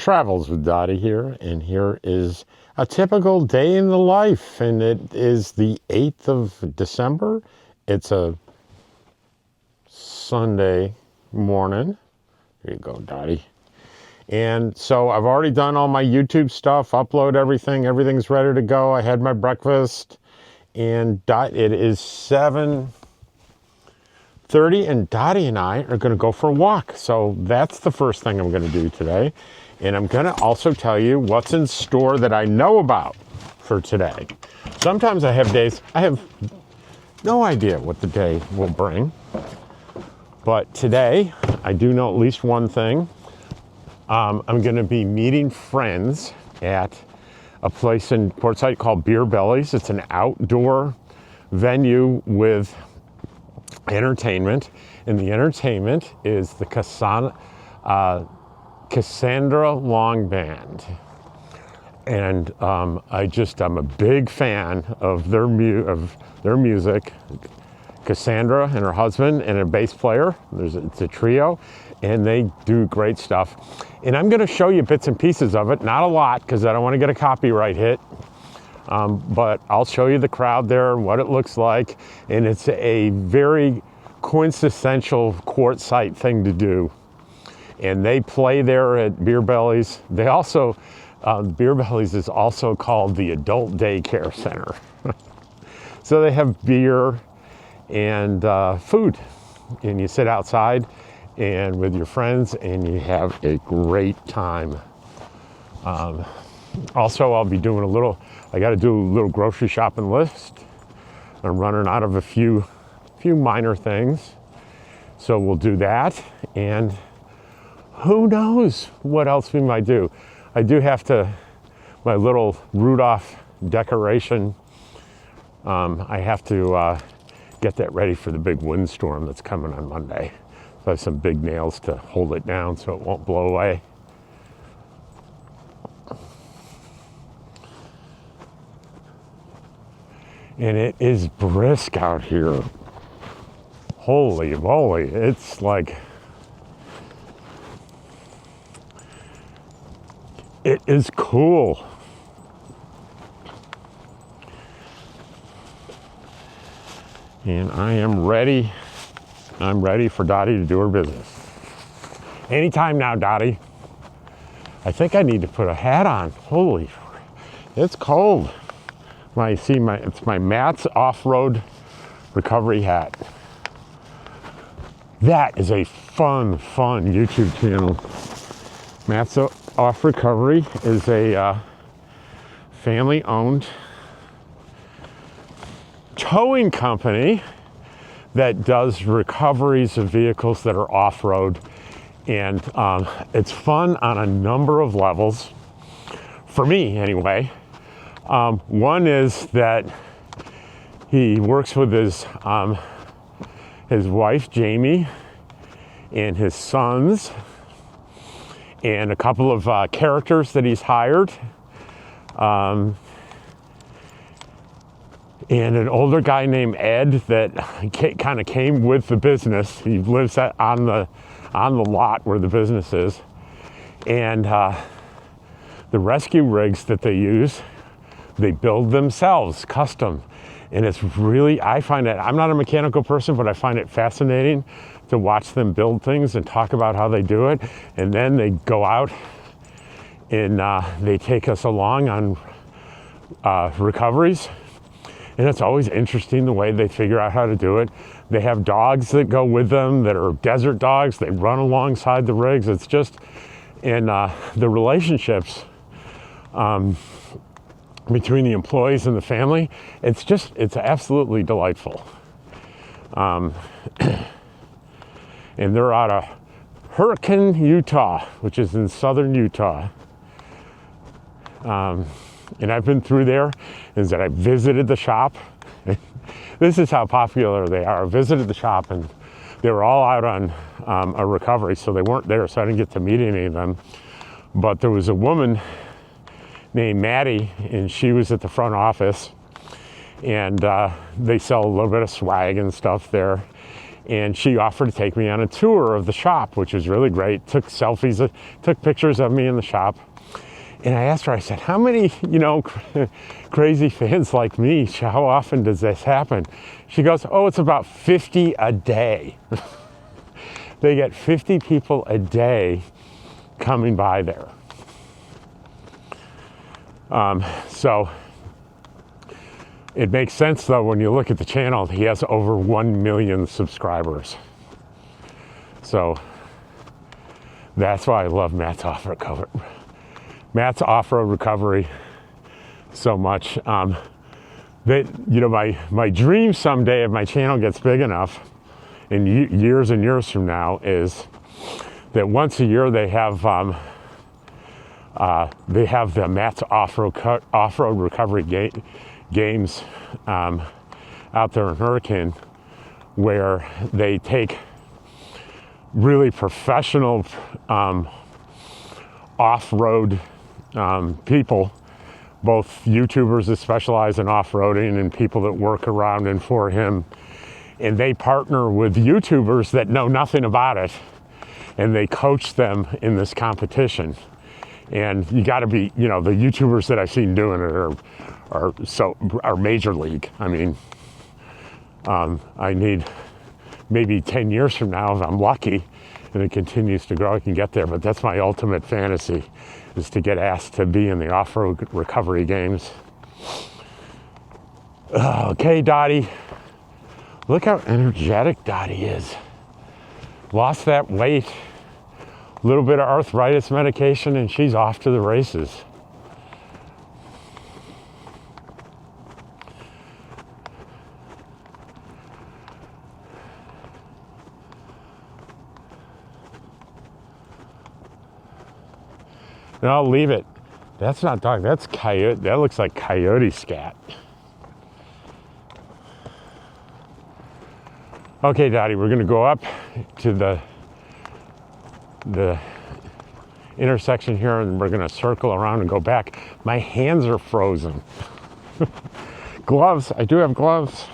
Travels with Dottie here, and here is a typical day in the life, and it is the 8th of December. It's a Sunday morning. Here you go, Dottie. And so I've already done all my YouTube stuff, upload everything, everything's ready to go. I had my breakfast, and it is 7:30, and Dottie and I are gonna go for a walk. So that's the first thing I'm gonna do today. And I'm gonna also tell you what's in store that I know about for today. Sometimes I have days, I have no idea what the day will bring. But today, I do know at least one thing. I'm gonna be meeting friends at a place in Quartzsite called Beer Bellies. It's an outdoor venue with entertainment. And the entertainment is the Cassandra Long Band. And I'm a big fan of their music. Cassandra and her husband and a bass player. It's a trio, and they do great stuff. And I'm gonna show you bits and pieces of it, not a lot, because I don't want to get a copyright hit. But I'll show you the crowd there and what it looks like. And it's a very quintessential Quartzsite thing to do. And they play there at Beer Bellies. They also, Beer Bellies is also called the Adult Daycare Center. So they have beer and food, and you sit outside and with your friends and you have a great time. Also, I'll be doing I got to do a little grocery shopping list. I'm running out of a few minor things, so we'll do that. And who knows what else we might do. I do have my little Rudolph decoration, I have to get that ready for the big windstorm that's coming on Monday. So I have some big nails to hold it down so it won't blow away. And it is brisk out here. Holy moly, it's like, it is cool. And I'm ready for Dottie to do her business. Anytime now, Dottie. I think I need to put a hat on. Holy, it's cold. It's my Matt's off-road recovery hat. That is a fun YouTube channel. Matt's Off Recovery is a family-owned towing company that does recoveries of vehicles that are off-road, and it's fun on a number of levels, for me anyway. One is that he works with his wife Jamie and his sons and a couple of characters that he's hired. And an older guy named Ed that kind of came with the business. He lives on the lot where the business is. And the rescue rigs that they use, they build themselves, custom. And it's really, I find it, I'm not a mechanical person, but I find it fascinating to watch them build things and talk about how they do it. And then they go out and they take us along on recoveries. And it's always interesting the way they figure out how to do it. They have dogs that go with them that are desert dogs. They run alongside the rigs. It's just, and the relationships between the employees and the family, it's absolutely delightful. And they're out of Hurricane, Utah, which is in southern Utah. And I've been through there, is that I visited the shop. This is how popular they are. I visited the shop, and they were all out on a recovery, so they weren't there, so I didn't get to meet any of them. But there was a woman named Maddie, and she was at the front office, and they sell a little bit of swag and stuff there. And she offered to take me on a tour of the shop, which was really great. Took selfies, took pictures of me in the shop. And I asked her, I said, how many, crazy fans like me, how often does this happen? She goes, oh, it's about 50 a day. They get 50 people a day coming by there. So it makes sense, though, when you look at the channel, he has over 1 million subscribers. So that's why I love Matt's off-road recovery so much. That, my dream someday, if my channel gets big enough, in years and years from now, is that once a year they have the Matt's off-road recovery games out there in Hurricane, where they take really professional off-road people, both YouTubers that specialize in off-roading and people that work around and for him, and they partner with YouTubers that know nothing about it, and they coach them in this competition. And you got to be, the YouTubers that I've seen doing it are major league. I mean, I need maybe 10 years from now, if I'm lucky, and it continues to grow, I can get there. But that's my ultimate fantasy, is to get asked to be in the off-road recovery games. Okay, Dottie. Look how energetic Dottie is. Lost that weight, a little bit of arthritis medication, and she's off to the races. No, leave it. That's not dog, that's coyote. That looks like coyote scat. Okay, Dottie, we're gonna go up to the intersection here, and we're gonna circle around and go back. My hands are frozen. Gloves, I do have gloves.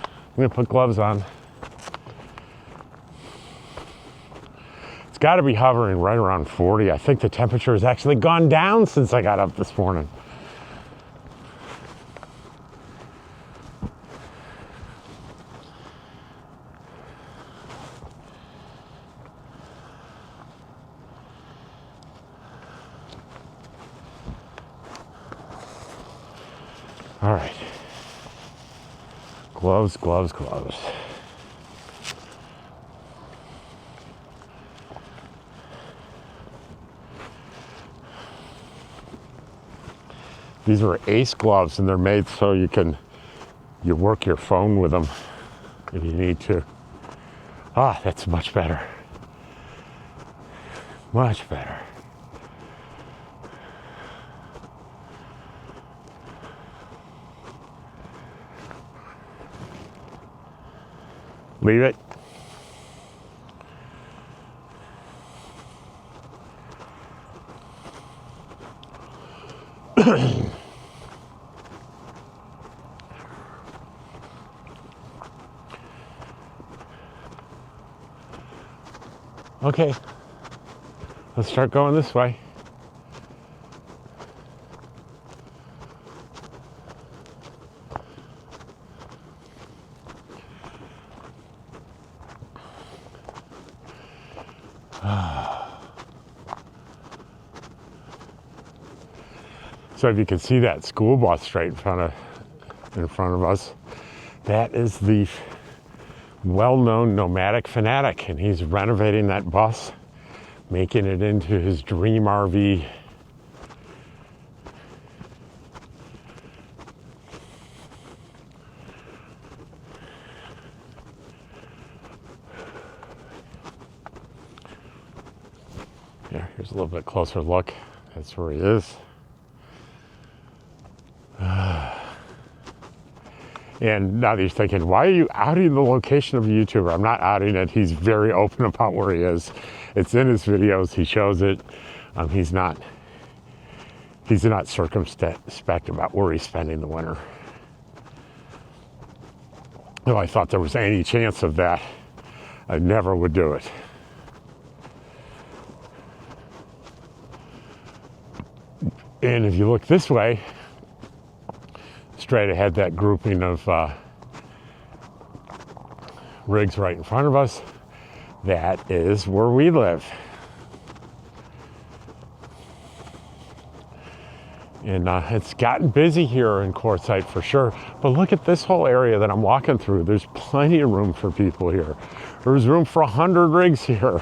I'm gonna put gloves on. It's gotta be hovering right around 40. I think the temperature has actually gone down since I got up this morning. All right, gloves, gloves, gloves. These are Ace gloves, and they're made so you work your phone with them if you need to. Ah, that's much better. Much better. Leave it. Okay, let's start going this way. So if you can see that school bus straight in front of us, that is the well-known nomadic fanatic, and he's renovating that bus, making it into his dream RV. Yeah, here's a little bit closer look. That's where he is. And now you're thinking, why are you outing the location of a YouTuber? I'm not outing it. He's very open about where he is. It's in his videos. He shows it. He's not circumspect about where he's spending the winter. If I thought there was any chance of that, I never would do it. And if you look this way, straight ahead, that grouping of rigs right in front of us, that is where we live. And it's gotten busy here in Quartzsite for sure. But look at this whole area that I'm walking through. There's plenty of room for people here. There's room for 100 rigs here.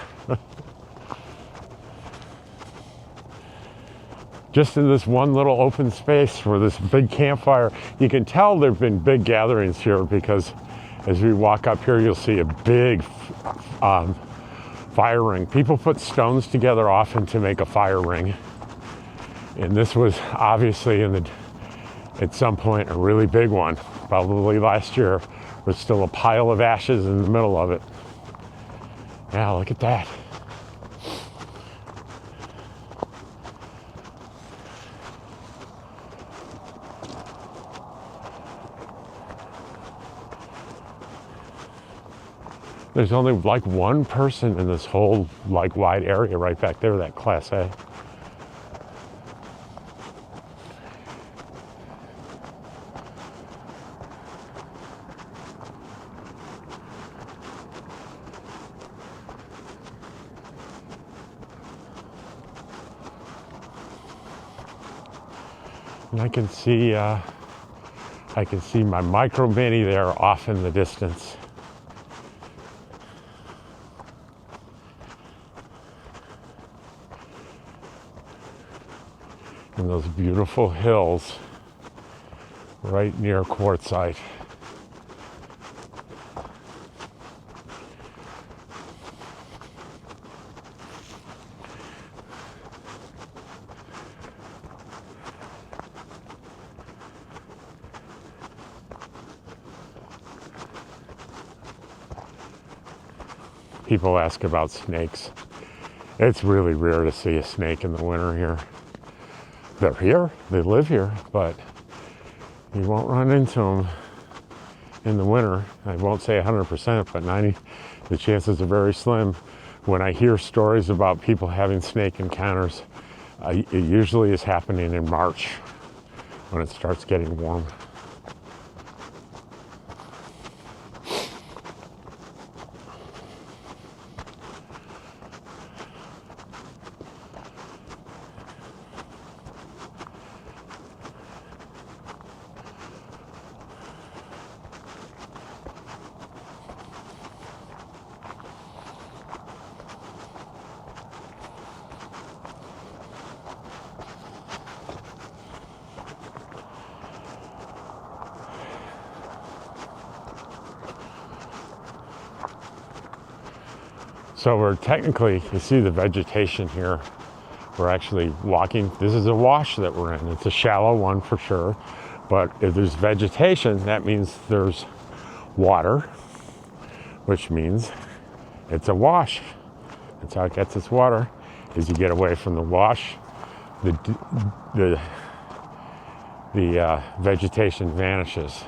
Just in this one little open space for this big campfire. You can tell there have been big gatherings here because as we walk up here, you'll see a big fire ring. People put stones together often to make a fire ring. And this was obviously at some point a really big one. Probably last year. There's still a pile of ashes in the middle of it. Yeah, look at that. There's only like one person in this whole like wide area right back there, that Class A. And I can see my micro mini there off in the distance. And those beautiful hills right near Quartzsite. People ask about snakes. It's really rare to see a snake in the winter here. They're here, they live here, but you won't run into them in the winter. I won't say 100%, but the chances are very slim. When I hear stories about people having snake encounters, it usually is happening in March when it starts getting warm. So we're technically, you see the vegetation here. We're actually walking, this is a wash that we're in. It's a shallow one for sure, but if there's vegetation, that means there's water, which means it's a wash. That's how it gets its water, is you get away from the wash, the vegetation vanishes.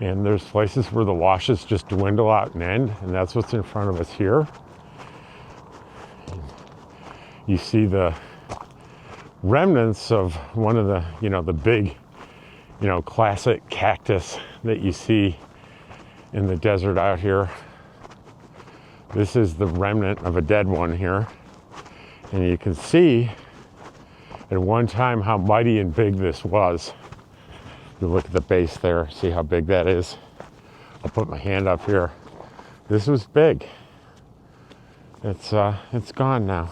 And there's places where the washes just dwindle out and end, and that's what's in front of us here. You see the remnants of one of the, the big, classic cactus that you see in the desert out here. This is the remnant of a dead one here. And you can see at one time how mighty and big this was. You look at the base there, see how big that is. I'll put my hand up here. This was big. It's gone now.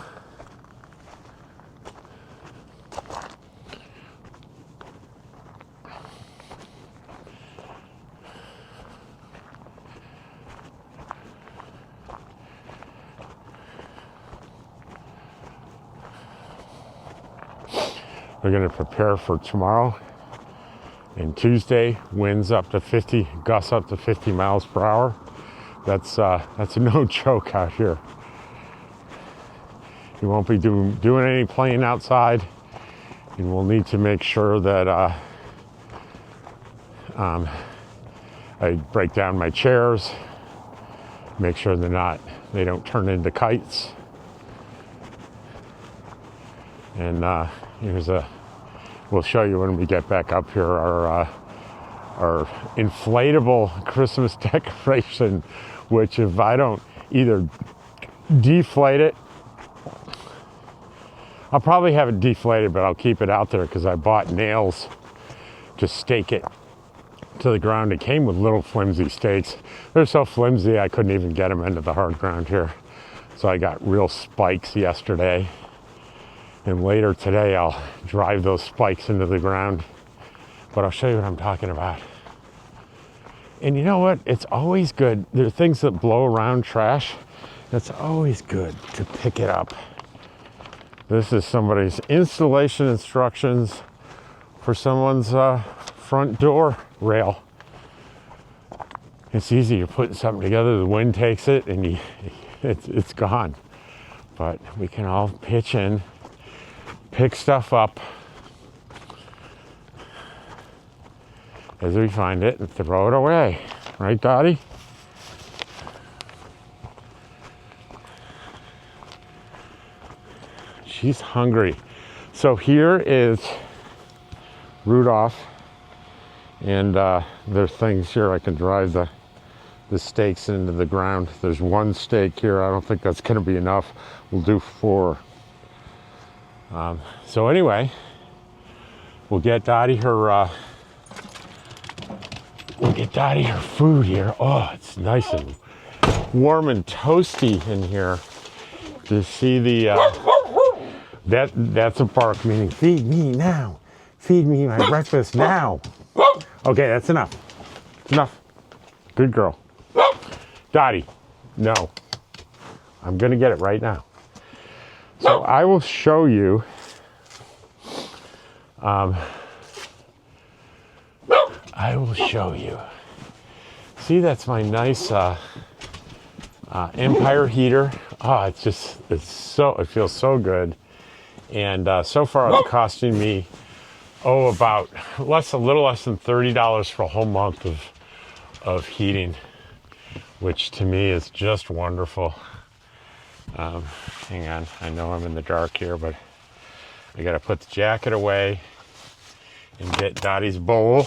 We're going to prepare for tomorrow. And Tuesday, winds up to 50, gusts up to 50 miles per hour. That's no joke out here. He won't be doing any playing outside. And we'll need to make sure that I break down my chairs, make sure they don't turn into kites. And we'll show you when we get back up here our inflatable Christmas decoration, which if I don't either deflate it, I'll probably have it deflated, but I'll keep it out there because I bought nails to stake it to the ground. It came with little flimsy stakes. They're so flimsy I couldn't even get them into the hard ground here. So I got real spikes yesterday. And later today I'll drive those spikes into the ground. But I'll show you what I'm talking about. And you know what? It's always good. There are things that blow around trash. It's always good to pick it up. This is somebody's installation instructions for someone's front door rail. It's easy. You're putting something together, the wind takes it, and it's gone. But we can all pitch in, pick stuff up as we find it and throw it away. Right, Dottie? She's hungry. So here is Rudolph, and there's things here I can drive the stakes into the ground. There's one stake here. I don't think that's going to be enough. We'll do 4. So anyway, we'll get Dottie her food here. Oh, it's nice and warm and toasty in here. To see the that's a bark, meaning feed me now. Feed me my breakfast now. Okay, that's enough. Enough. Good girl. Dottie, no. I'm gonna get it right now. So I will show you See, that's my nice Empire heater. Oh, it feels so good. And so far it's costing me, about a little less than $30 for a whole month of heating, which to me is just wonderful. Hang on, I know I'm in the dark here, but I gotta put the jacket away and get Dottie's bowl.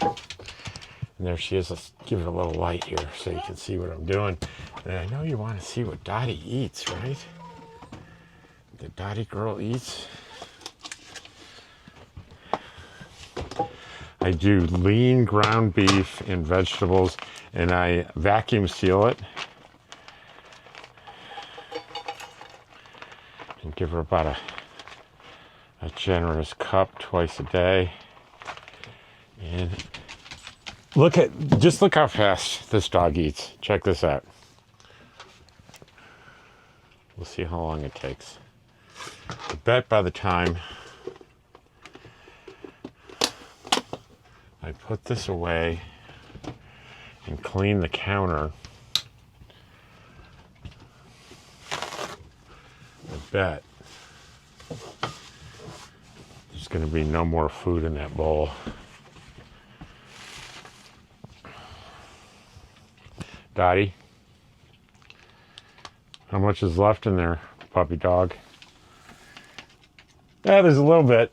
And there she is. Let's give it a little light here so you can see what I'm doing. And I know you want to see what Dottie eats, right? The Dottie girl eats. I do lean ground beef and vegetables, and I vacuum seal it. And give her about a generous cup twice a day. And just look how fast this dog eats. Check this out. We'll see how long it takes. I bet by the time I put this away and clean the counter, I bet there's going to be no more food in that bowl. Dottie, how much is left in there, puppy dog? Yeah, there's a little bit.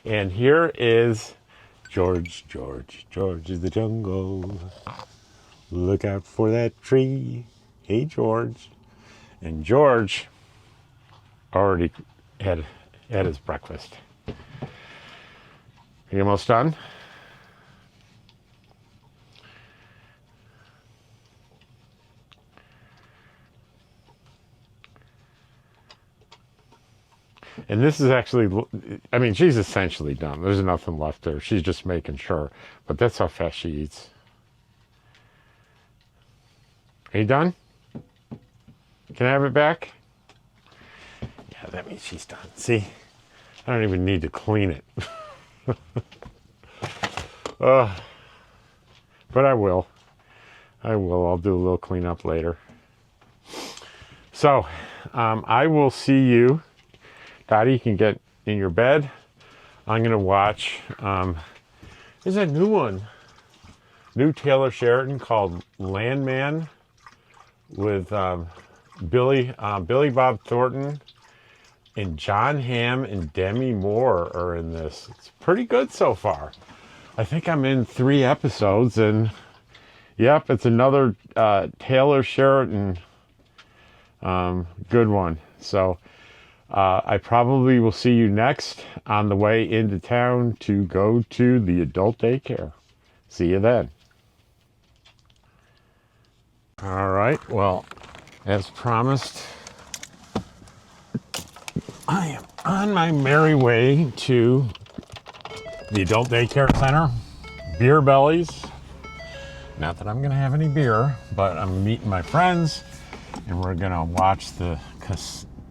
And here is George. George is the jungle. Look out for that tree. Hey, George. And George already had his breakfast. Are you almost done? And this is actually, I mean, she's essentially done. There's nothing left there. She's just making sure. But that's how fast she eats. Are you done? Can I have it back? Yeah, that means she's done. See? I don't even need to clean it. But I will. I'll do a little cleanup later. So, I will see you. Dottie, you can get in your bed. I'm going to watch, there's a new one. New Taylor Sheridan called Landman with Billy Bob Thornton. And John Hamm and Demi Moore are in this. It's pretty good so far. I think I'm in 3 episodes, and yep, it's another Taylor Sheridan good one. So I probably will see you next on the way into town to go to the adult daycare. See you then. All right, well, as promised, I am on my merry way to the adult daycare center, Beer Bellies. Not that I'm gonna have any beer, but I'm meeting my friends and we're gonna watch the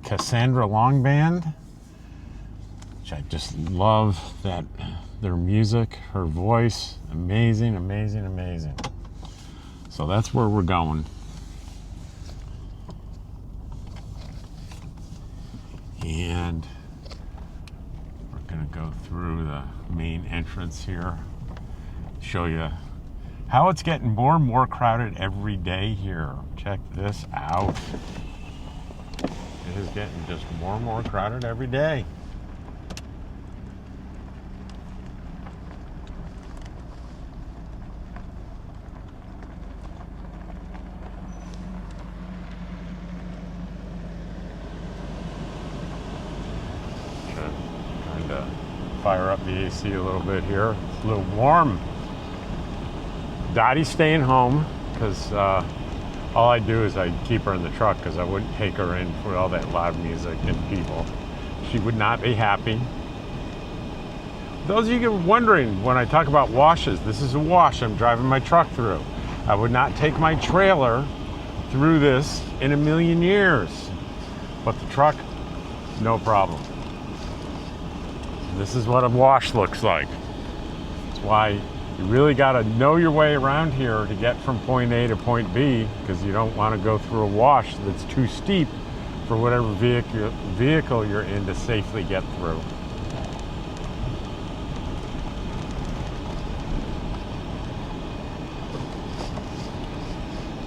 Cassandra Long Band, which I just love that, their music, her voice, amazing, amazing, amazing. So that's where we're going. And we're gonna go through the main entrance here, show you how it's getting more and more crowded every day here. Check this out. It is getting just more and more crowded every day. Trying to fire up the AC a little bit here. It's a little warm. Dottie's staying home because all I do is I keep her in the truck because I wouldn't take her in for all that loud music and people. She would not be happy. Those of you wondering, when I talk about washes, this is a wash I'm driving my truck through. I would not take my trailer through this in a million years. But the truck, no problem. This is what a wash looks like. That's why you really got to know your way around here to get from point A to point B, because you don't want to go through a wash that's too steep for whatever vehicle you're in to safely get through.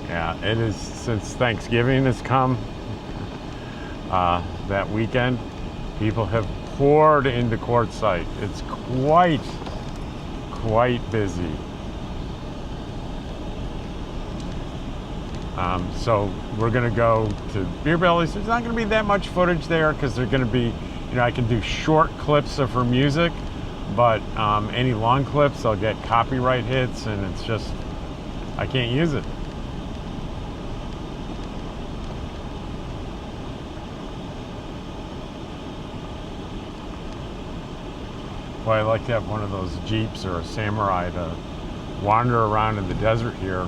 Yeah, it is, since Thanksgiving has come, that weekend, people have poured into Quartzsite. It's quite busy. So we're gonna go to Beer Bellies. There's not gonna be that much footage there because they're gonna be, I can do short clips of her music, but any long clips, I'll get copyright hits and it's just, I can't use it. Well, I like to have one of those Jeeps or a Samurai to wander around in the desert here,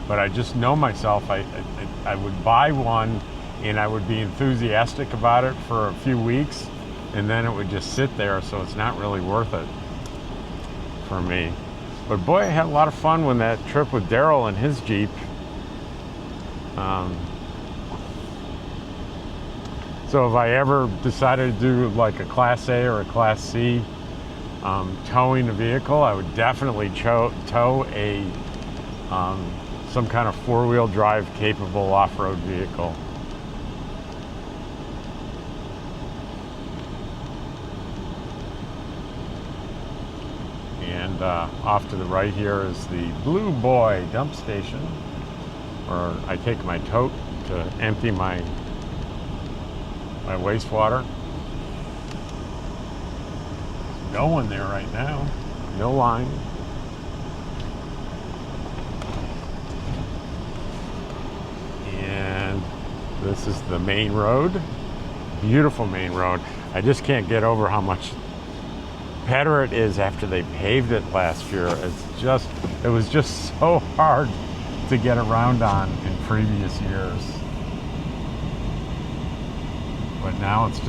but I just know myself. I would buy one and I would be enthusiastic about it for a few weeks and then it would just sit there, so it's not really worth it for me. But boy, I had a lot of fun when that trip with Daryl and his Jeep. So if I ever decided to do like a Class A or a Class C, towing a vehicle, I would definitely tow a some kind of 4-wheel drive capable off-road vehicle. And off to the right here is the Blue Boy dump station, where I take my tote to empty my wastewater. No one there right now. No line. And this is the main road. Beautiful main road. I just can't get over how much better it is after they paved it last year. It was just so hard to get around on in previous years. But now it's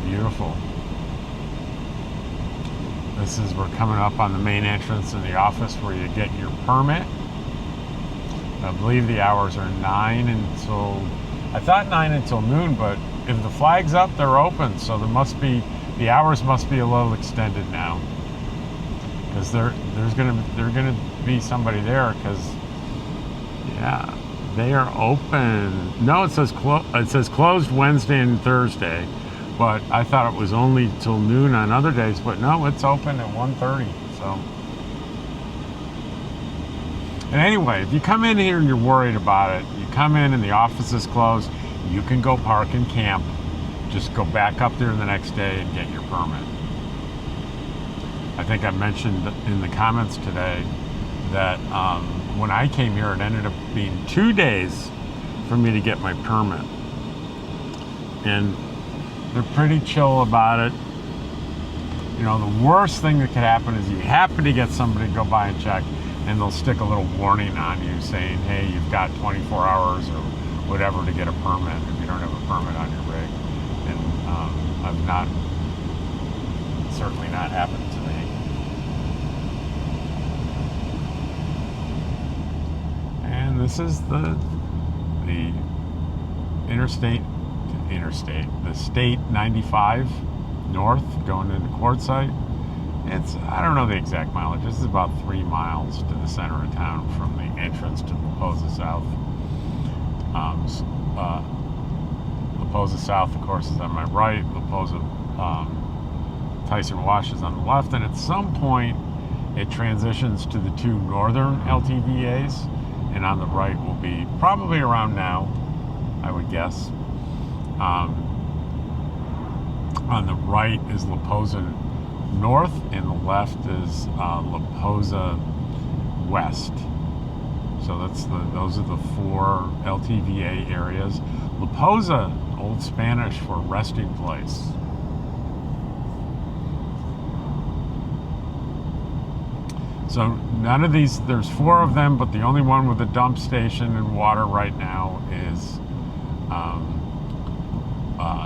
beautiful. We're coming up on the main entrance in the office where you get your permit. I believe the hours are 9 until I thought 9 until noon, but if the flag's up, they're open. So the hours must be a little extended now. Because there's gonna be somebody there, because yeah, they are open. No, it says closed Wednesday and Thursday, but I thought it was only till noon on other days. But no, it's open at 1:30. So, and anyway, if you come in here and you're worried about it, you come in and the office is closed, you can go park and camp. Just go back up there the next day and get your permit. I think I mentioned in the comments today that when I came here, it ended up being 2 days for me to get my permit. And they're pretty chill about it. You know, the worst thing that could happen is you happen to get somebody to go by and check, and they'll stick a little warning on you saying, hey, you've got 24 hours or whatever to get a permit if you don't have a permit on your rig. And certainly not happened to me. And this is the the state 95 north going into Quartzsite. It's, I don't know the exact mileage. This is about 3 miles to the center of town from the entrance to Laposa South. Laposa South, of course, is on my right. Laposa Tyson Wash is on the left, and at some point it transitions to the 2 northern LTVAs, and on the right will be probably around now, I would guess. On the right is Laposa North, and the left is Laposa West. So those are the 4 LTVA areas. Laposa, Old Spanish for resting place. So none of these, there's 4 of them, but the only one with a dump station and water right now is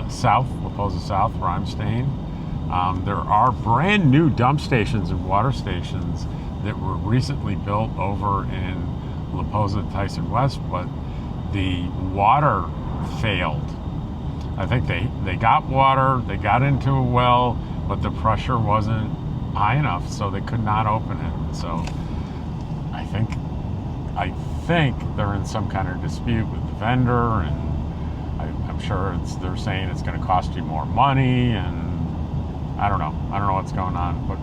South, Laposa South, where I'm staying. There are brand new dump stations and water stations that were recently built over in Laposa Tyson West, but the water failed. I think they got water, they got into a well, but the pressure wasn't high enough, so they could not open it. So I think they're in some kind of dispute with the vendor, and I'm sure they're saying it's going to cost you more money, and I don't know what's going on, but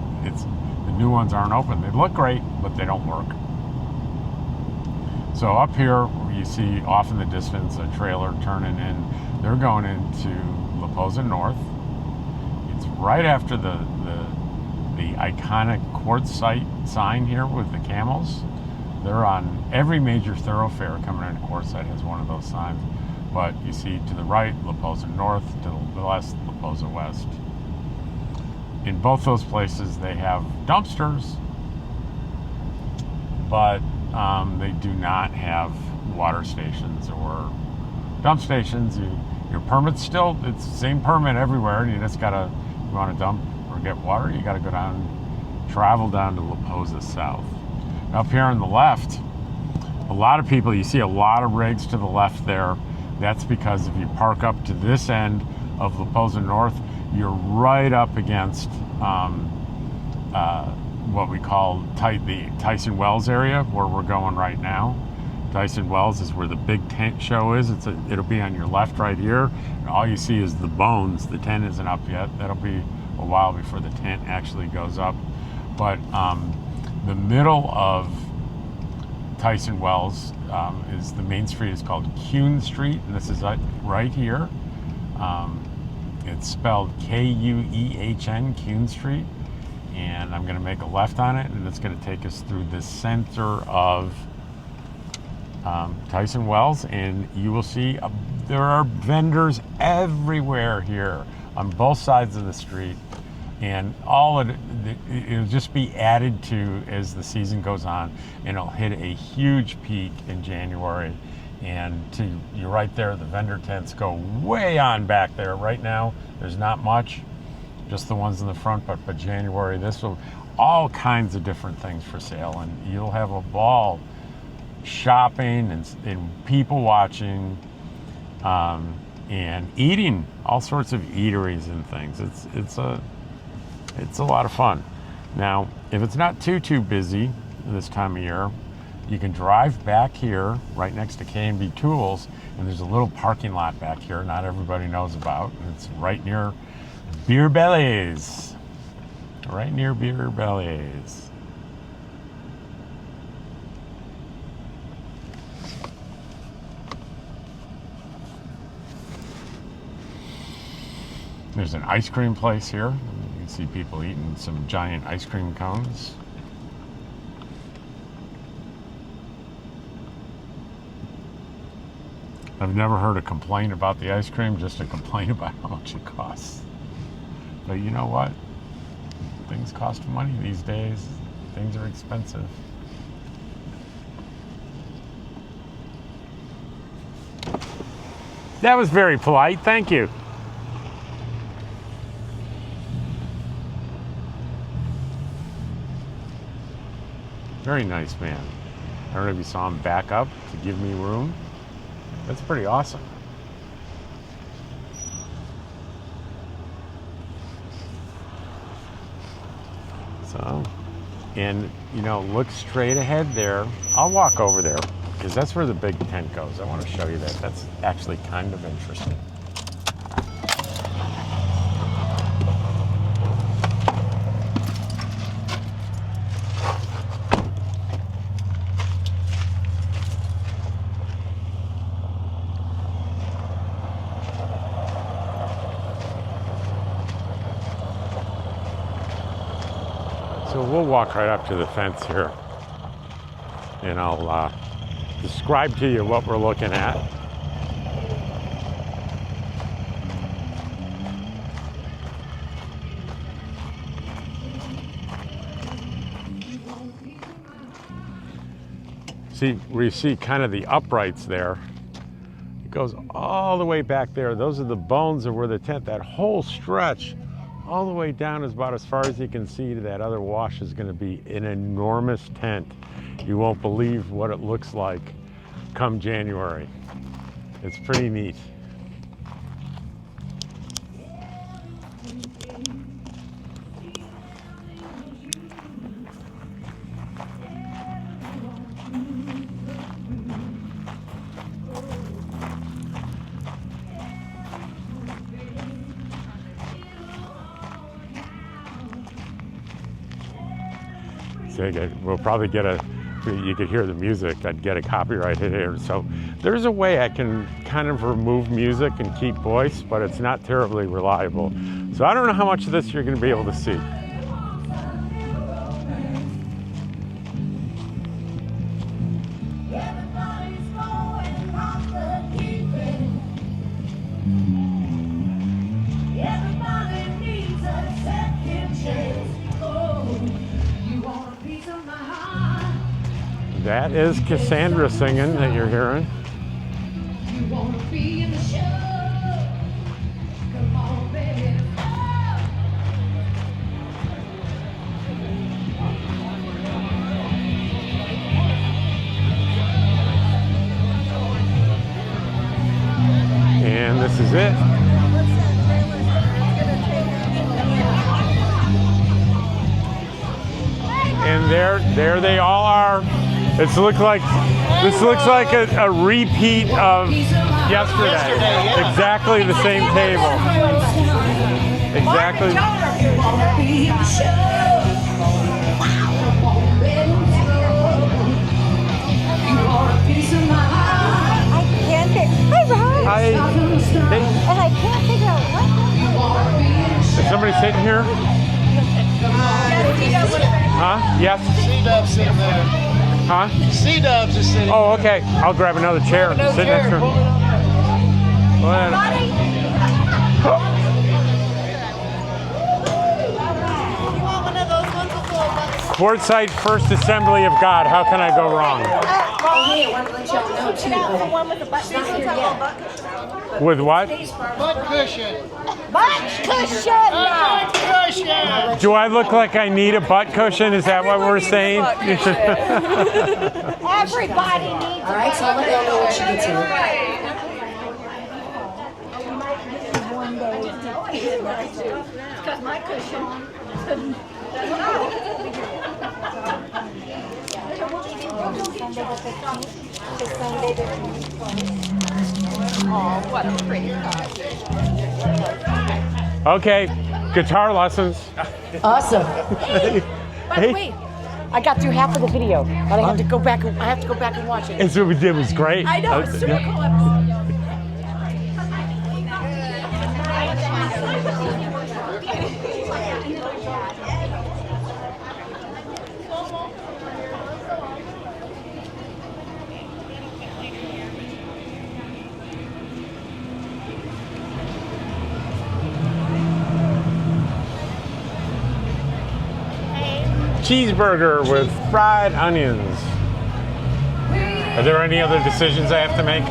the new ones aren't open. They look great, but they don't work. So up here, you see off in the distance a trailer turning in. They're going into Laposa North. It's right after the iconic Quartzsite sign here with the camels. They're on every major thoroughfare coming into Quartzsite has one of those signs. But you see to the right, Laposa North, to the left, Laposa West. In both those places, they have dumpsters, but they do not have water stations or dump stations. Your permit's still, it's the same permit everywhere. You just gotta, you want to dump or get water, you gotta go down, travel down to Laposa South. Up here on the left, a lot of people, you see a lot of rigs to the left there. That's because if you park up to this end of Laposa North, you're right up against what we call the Tyson Wells area, where we're going right now. Tyson Wells is where the big tent show is. It'll be on your left right here. And all you see is the bones. The tent isn't up yet. That'll be a while before the tent actually goes up. But the middle of Tyson Wells is the main street is called Kuhn Street, and this is right here. It's spelled Kuehn, Kuhn Street, and I'm going to make a left on it, and it's going to take us through the center of Tyson Wells, and you will see there are vendors everywhere here on both sides of the street, and all of it'll just be added to as the season goes on, and it'll hit a huge peak in January. And you're right there, the vendor tents go way on back there. Right now, there's not much, just the ones in the front, but January, this will, all kinds of different things for sale, and you'll have a ball shopping and people watching. and eating all sorts of eateries and things. It's a lot of fun. Now, if it's not too busy this time of year, you can drive back here right next to K&B Tools, and there's a little parking lot back here not everybody knows about. And it's right near Beer Bellies. Right near Beer Bellies. There's an ice cream place here. You can see people eating some giant ice cream cones. I've never heard a complaint about the ice cream, just a complaint about how much it costs. But you know what? Things cost money these days. Things are expensive. That was very polite, thank you. Very nice man. I don't know if you saw him back up to give me room. That's pretty awesome. So, and you know, look straight ahead there. I'll walk over there because that's where the big tent goes. I want to show you that. That's actually kind of interesting. So we'll walk right up to the fence here, and I'll describe to you what we're looking at. See, where you see kind of the uprights there, it goes all the way back there. Those are the bones of where the tent, that whole stretch, all the way down is about as far as you can see to that other wash is going to be an enormous tent. You won't believe what it looks like come January. It's pretty neat. So we'll probably get you could hear the music, I'd get a copyright hit here. So there's a way I can kind of remove music and keep voice, but it's not terribly reliable. So I don't know how much of this you're going to be able to see. That is Cassandra singing that you're hearing. And this is it. And there they all are. This looks like a repeat of yesterday. Yeah. Exactly the same table. Exactly. Hi, and I can't figure out what. Is somebody sitting here? Huh? Yes? C-Dub's sitting there. Huh? C-Dub's is sitting Oh, okay. I'll grab another chair and sit next to her. Courtside First Assembly of God. How can I go wrong? Hey, I want to let y'all know too. She's not here yet. With what? butt cushion. Butt cushion! Butt cushion. Do I look like I need a butt cushion? Is that what we're saying? Everybody needs All right, so I'll let y'all know when she gets here. didn't know I did what I do. It's because my cushion. Oh, what a pretty car. Okay, guitar lessons. Awesome. By the way, I got through half of the video, but I have to go back. I have to go back and watch it. It's what we did was great. I know, it's super Yeah. cool episode. Cheeseburger with fried onions. Are there any other decisions I have to make?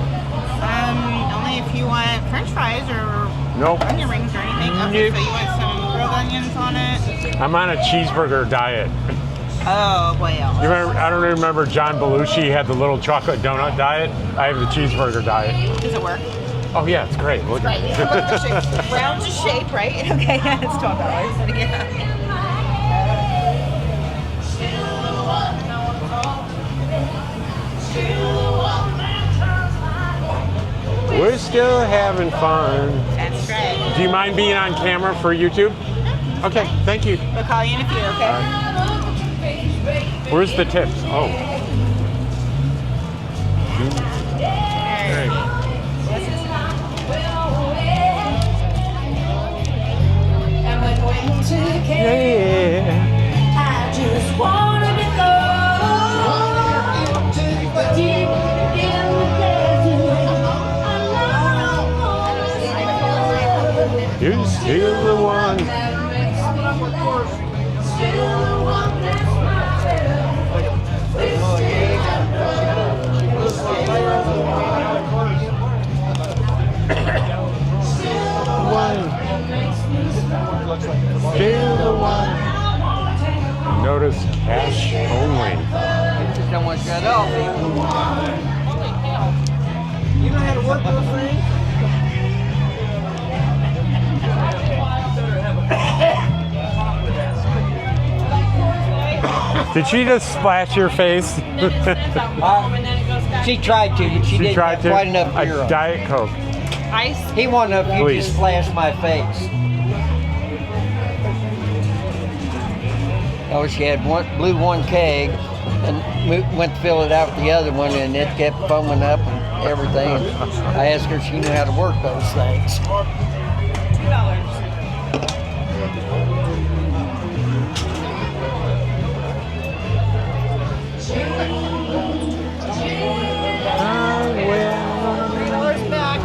Only if you want French fries or Nope. onion rings or anything. Okay, so you want some grilled onions on it? I'm on a cheeseburger diet. Oh, well. You remember, I don't remember John Belushi had the little chocolate donut diet. I have the cheeseburger diet. Does it work? Oh yeah, it's great. Look Right. at Round to shape, right? Okay, yeah, it's $12. Yeah. We're still having fun. That's right. Do you mind being on camera for YouTube? Okay, thank you. We'll call you in a few, okay? Where's the tips? Oh. Great. Yeah. I just wanted to go deep in the desert. You're still the one. Still the one. Notice cash only. Just don't want to shut off. You know how to work those things? Did she just splash your face? She tried to, but she didn't tried have to. quite enough beer A on. Diet Coke. Ice? He wanted enough you Please. just flashed my face. Oh, she had blew one keg and went to fill it out with the other one, and it kept foaming up and everything. I asked her if she knew how to work those things. $2. $3 back.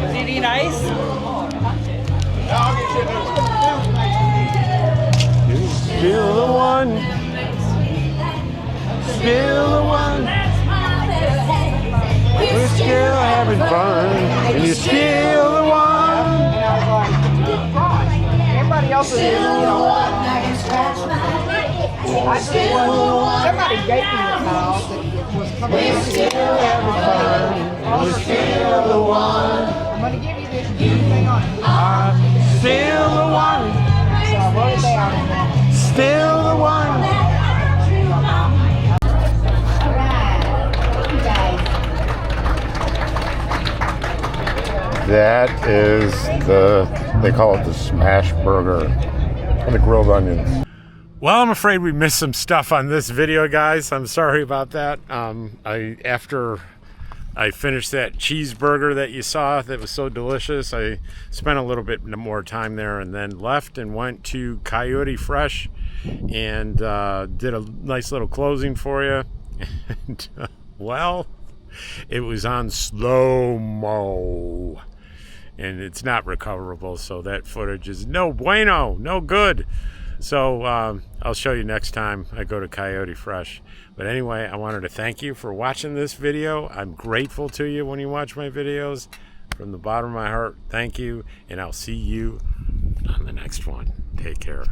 Did you need ice? You're still the one. Still the one. We're still having fun. And you're still the one. Everybody else is, somebody gave me the house that was coming. We're still having fun. We're still the one. I'm going to give you this thing on it. I'm still the one. So I wrote it down. Still the one. That is they call it the smash burger, or the grilled onions. Well, I'm afraid we missed some stuff on this video, guys. I'm sorry about that. After I finished that cheeseburger that you saw that was so delicious, I spent a little bit more time there and then left and went to Coyote Fresh and did a nice little closing for you. And, well, it was on slow-mo. And it's not recoverable, so that footage is no bueno, no good. So I'll show you next time I go to Coyote Fresh. But anyway, I wanted to thank you for watching this video. I'm grateful to you when you watch my videos. From the bottom of my heart, thank you. And I'll see you on the next one. Take care.